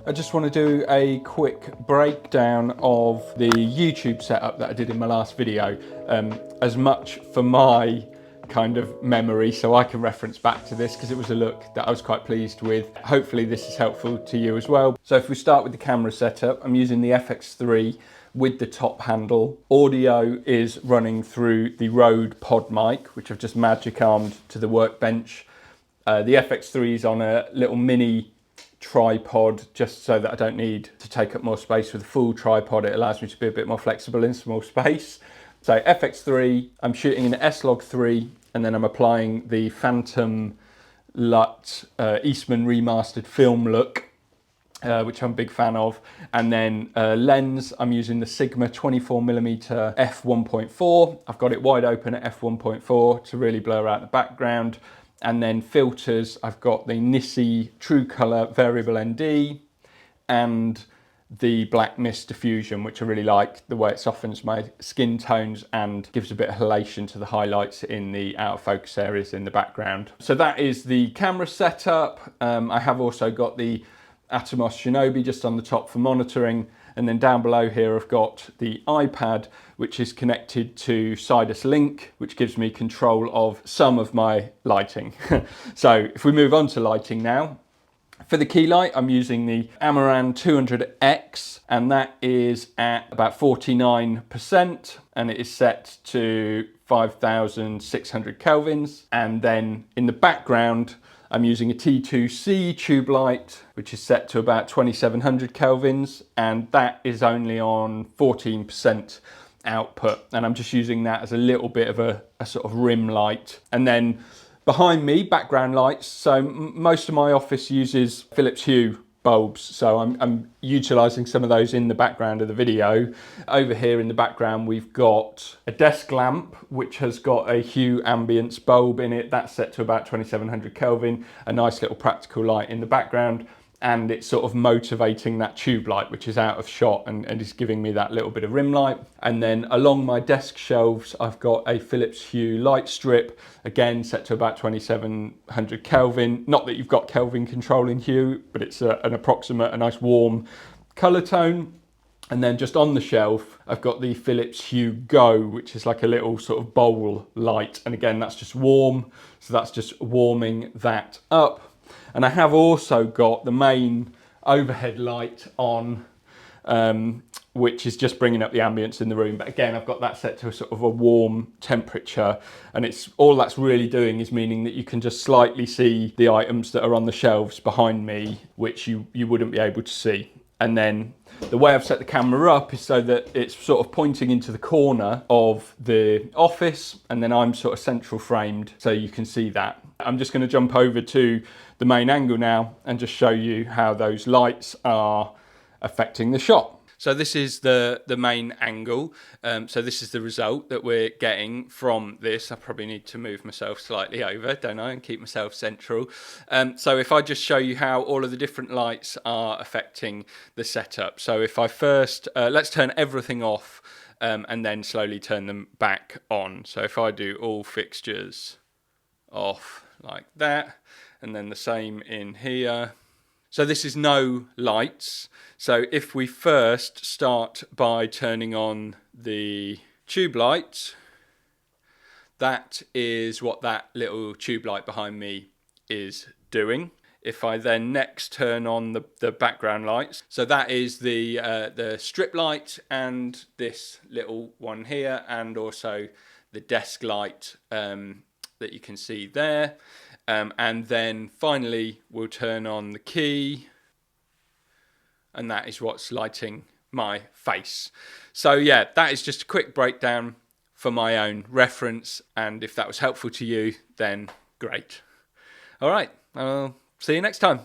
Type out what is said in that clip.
I just want to do a quick breakdown of the YouTube setup that I did in my last video, as much for my kind of memory so I can reference back to this because it was a look that I was quite pleased with. Hopefully this is helpful to you as well. So if we start with the camera setup, I'm using the FX3 with the top handle. Audio is running through the Rode pod mic, which I've just magic armed to the workbench. The FX3 is on a little mini tripod just so that I don't need to take up more space. With a full tripod, it allows me to be a bit more flexible in small space. So FX3, I'm shooting in S-Log3, and then I'm applying the Phantom LUT Eastman remastered film look, which I'm a big fan of. And then lens, I'm using the Sigma 24mm f1.4. I've got it wide open at f1.4 to really blur out the background. And then filters, I've got the misc True Color Variable ND and the Black Mist Diffusion, which I really like the way it softens my skin tones and gives a bit of halation to the highlights in the out of focus areas in the background. So that is the camera setup. I have also got the Atomos Shinobi just on the top for monitoring. And then down below here, I've got the iPad, which is connected to Sidus Link, which gives me control of some of my lighting. So if we move on to lighting now, for the key light, I'm using the Amaran 200X, and that is at about 49%, and it is set to 5,600 kelvins. And then in the background, I'm using a T2C tube light, which is set to about 2,700 kelvins, and that is only on 14% output. And I'm just using that as a little bit of a sort of rim light. And then behind me, background lights. So most of my office uses Philips Hue bulbs, so I'm utilising some of those in the background of the video. Over here in the background, we've got a desk lamp, which has got a Hue ambience bulb in it. That's set to about 2,700 Kelvin, a nice little practical light in the background. And it's sort of motivating that tube light, which is out of shot and is giving me that little bit of rim light. And then along my desk shelves, I've got a Philips Hue light strip, again set to about 2,700 Kelvin. Not that you've got Kelvin control in Hue, but it's an approximate, a nice warm color tone. And then just on the shelf, I've got the Philips Hue Go, which is like a little sort of bowl light. And again, that's just warm. So that's just warming that up. And I have also got the main overhead light on, which is just bringing up the ambience in the room. But again, I've got that set to a sort of a warm temperature. And it's all that's really doing is meaning that you can just slightly see the items that are on the shelves behind me, which you wouldn't be able to see. And then the way I've set the camera up is so that it's sort of pointing into the corner of the office, and then I'm sort of central framed so you can see that. I'm just going to jump over to the main angle now and just show you how those lights are affecting the shot. So this is the main angle. So this is the result that we're getting from this. I probably need to move myself slightly over, don't I, and keep myself central. So if I just show you how all of the different lights are affecting the setup. So if I first, let's turn everything off and then slowly turn them back on. So if I do all fixtures off like that, and then the same in here. So this is no lights. So if we first start by turning on the tube light, that is what that little tube light behind me is doing. If I then next turn on the background lights, so that is the strip light and this little one here, and also the desk light that you can see there. And then finally we'll turn on the key, and that is what's lighting my face. So yeah, that is just a quick breakdown for my own reference, and if that was helpful to you, then great. All right, I'll see you next time.